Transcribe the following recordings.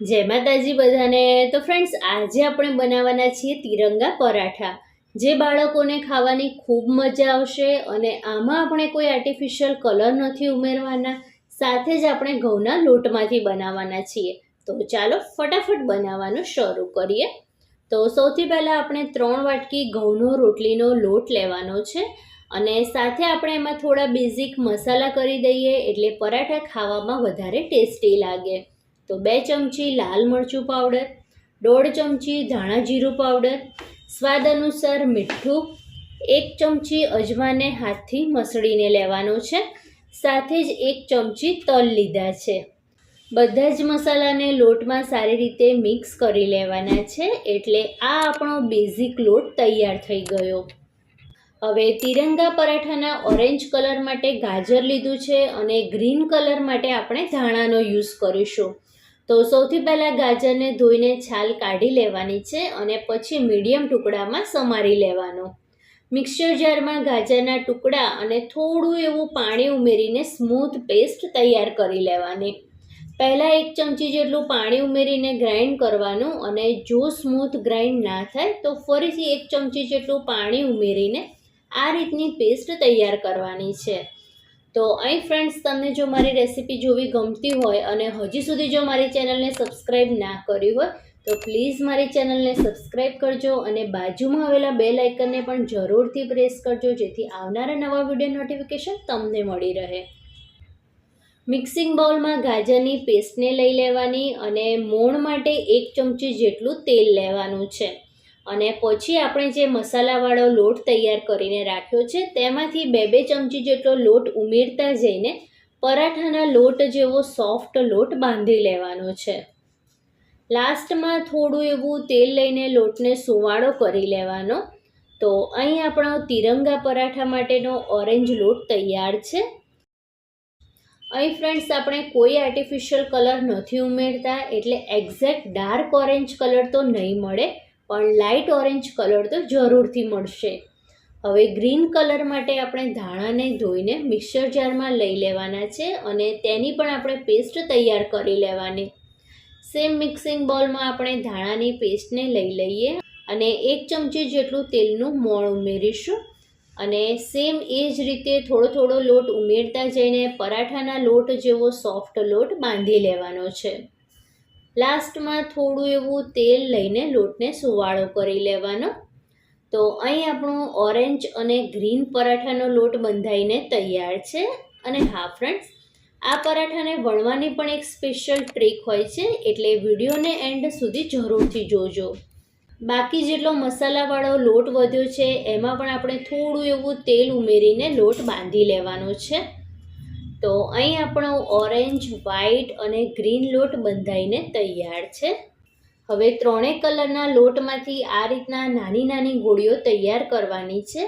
જય માતાજી બધાને। તો ફ્રેન્ડ્સ, આજે આપણે બનાવવાના છીએ તિરંગા પરાઠા, જે બાળકોને ખાવાની ખૂબ મજા આવશે। અને આમાં આપણે કોઈ આર્ટિફિશિયલ કલર નથી ઉમેરવાના, સાથે જ આપણે ઘઉંના લોટમાંથી બનાવવાના છીએ। તો ચાલો ફટાફટ બનાવવાનું શરૂ કરીએ। તો સૌથી પહેલાં આપણે 3 વાટકી ઘઉંનો રોટલીનો લોટ લેવાનો છે, અને સાથે આપણે એમાં થોડા બેઝિક મસાલા કરી દઈએ, એટલે પરાઠા ખાવામાં વધારે ટેસ્ટી લાગે। તો 2 ચમચી લાલ મરચું પાવડર, 1.5 ચમચી ધાણા જીરું પાવડર, સ્વાદ અનુસાર મીઠું, 1 ચમચી અજમાને હાથથી મસળીને લેવાનો છે, સાથે જ 1 ચમચી તલ લીધા છે। બધા જ મસાલાને લોટમાં સારી રીતે મિક્સ કરી લેવાના છે, એટલે આ આપણો બેઝિક લોટ તૈયાર થઈ ગયો। હવે તિરંગા પરાઠાના ઓરેન્જ કલર માટે ગાજર લીધું છે, અને ગ્રીન કલર માટે આપણે ધાણાનો યુઝ કરીશું। તો સૌથી પહેલાં ગાજરને ધોઈને છાલ કાઢી લેવાની છે, અને પછી મીડિયમ ટુકડામાં સમારી લેવાનો। મિક્સર જારમાં ગાજરના ટુકડા અને થોડું એવું પાણી ઉમેરીને સ્મૂથ પેસ્ટ તૈયાર કરી લેવાની। પહેલાં 1 ચમચી જેટલું પાણી ઉમેરીને ગ્રાઇન્ડ કરવાનું, અને જો સ્મૂથ ગ્રાઇન્ડ ના થાય તો ફરીથી 1 ચમચી જેટલું પાણી ઉમેરીને આ રીતની પેસ્ટ તૈયાર કરવાની છે। તો અહીં ફ્રેન્ડ્સ, તમને જો મારી રેસીપી જોવી ગમતી હોય અને હજી સુધી જો મારી ચેનલને સબસ્ક્રાઈબ ના કરી હોય તો પ્લીઝ મારી ચેનલને સબસ્ક્રાઈબ કરજો, અને બાજુમાં આવેલા બેલ આઇકનને પણ જરૂરથી પ્રેસ કરજો, જેથી આવનારા નવા વિડીયો નોટિફિકેશન તમને મળી રહે। મિક્સિંગ બાઉલમાં ગાજરની પેસ્ટને લઈ લેવાની, અને મોણ માટે 1 ચમચી જેટલું તેલ લેવાનું છે, અને પછી આપણે જે મસાલાવાળો લોટ તૈયાર કરીને રાખ્યો છે તેમાંથી 2-2 ચમચી જેટલો લોટ ઉમેરતા જઈને પરાઠાના લોટ જેવો સોફ્ટ લોટ બાંધી લેવાનો છે। લાસ્ટમાં થોડું એવું તેલ લઈને લોટને સુવાળો કરી લેવાનો। તો અહીં આપણો તિરંગા પરાઠા માટેનો ઓરેન્જ લોટ તૈયાર છે। અહીં ફ્રેન્ડ્સ, આપણે કોઈ આર્ટિફિશિયલ કલર નથી ઉમેરતા, એટલે એક્ઝેક્ટ ડાર્ક ઓરેન્જ કલર તો નહીં મળે, પણ લાઇટ ઓરેન્જ કલર તો જરૂરથી મળશે। હવે ગ્રીન કલર માટે આપણે ધાણાને ધોઈને મિક્સર જારમાં લઈ લેવાના છે, અને તેની પણ આપણે પેસ્ટ તૈયાર કરી લેવાની। સેમ મિક્સિંગ બાઉલમાં આપણે ધાણાની પેસ્ટને લઈ લઈએ, અને 1 ચમચી જેટલું તેલનું મોણ ઉમેરીશું, અને સેમ એ જ રીતે થોડો લોટ ઉમેરતા જઈને પરાઠાના લોટ જેવો સોફ્ટ લોટ બાંધી લેવાનો છે। લાસ્ટમાં થોડું એવું તેલ લઈને લોટને સુવાળો કરી લેવાનો। તો અહીં આપણો ઓરેન્જ અને ગ્રીન પરાઠાનો લોટ બંધાઈને તૈયાર છે। અને હા ફ્રેન્ડ્સ, આ પરાઠાને વણવાની પણ એક સ્પેશિયલ ટ્રીક હોય છે, એટલે વિડીયોને એન્ડ સુધી જરૂરથી જોજો। બાકી જેટલો મસાલાવાળો લોટ વધ્યો છે એમાં પણ આપણે થોડું એવું તેલ ઉમેરીને લોટ બાંધી લેવાનો છે। તો અહીં આપણો ઓરેન્જ, વ્હાઈટ અને ગ્રીન લોટ બંધાઈને તૈયાર છે। હવે 3 કલરના લોટમાંથી આ રીતના નાની નાની ગોળીઓ તૈયાર કરવાની છે,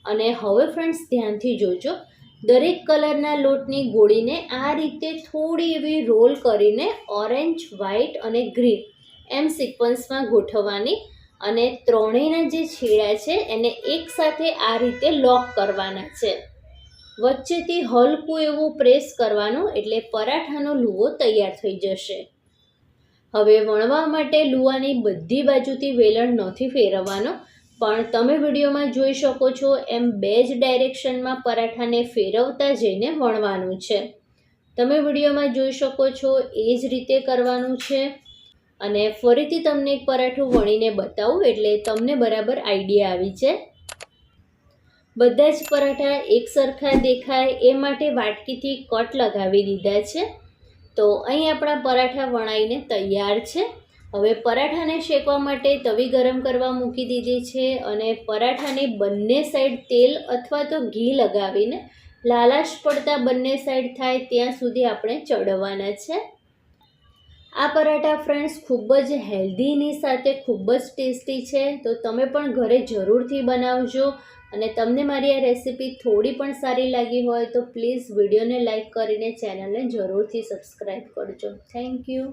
અને હવે ફ્રેન્ડ્સ ધ્યાનથી જોજો, દરેક કલરના લોટની ગોળીને આ રીતે થોડી એવી રોલ કરીને ઓરેન્જ, વ્હાઈટ અને ગ્રીન એમ સિક્વન્સમાં ગોઠવવાની, અને ત્રણેયના જે છેડા છે એને એકસાથે આ રીતે લોક કરવાના છે। વચ્ચેથી હલકું એવું પ્રેસ કરવાનું, એટલે પરાઠાનો લુવો તૈયાર થઈ જશે। હવે વણવા માટે લુવાની બધી બાજુથી વેલણ નથી ફેરવવાનો, પણ તમે વિડીયોમાં જોઈ શકો છો એમ 2 જ ડાયરેક્શનમાં પરાઠાને ફેરવતા જઈને વણવાનું છે। તમે વિડીયોમાં જોઈ શકો છો એ જ રીતે કરવાનું છે। અને ફરીથી તમને એક પરાઠું વણીને બતાવું, એટલે તમને બરાબર આઈડિયા આવી જાય। બધા જ પરાઠા એક સરખા દેખાય એ માટે વાટકીથી કટ લગાવી દીધા છે। તો અહીં આપણા પરાઠા વણાઈને તૈયાર છે। હવે પરાઠાને શેકવા માટે તવી ગરમ કરવા મૂકી દીધી છે, અને પરાઠાની બંને સાઈડ તેલ અથવા તો ઘી લગાવીને લાલાશ પડતા બંને સાઈડ થાય ત્યાં સુધી આપણે ચડવવાના છે। આ પરાઠા ફ્રેન્ડ્સ ખૂબ જ હેલ્ધીની સાથે ખૂબ જ ટેસ્ટી છે, તો તમે પણ ઘરે જરૂરથી બનાવજો। અને તમને મારી આ રેસીપી થોડી પણ સારી લાગી હોય તો પ્લીઝ વિડીયોને લાઇક કરીને ચેનલને જરૂરથી સબસ્ક્રાઈબ કરજો। Thank you.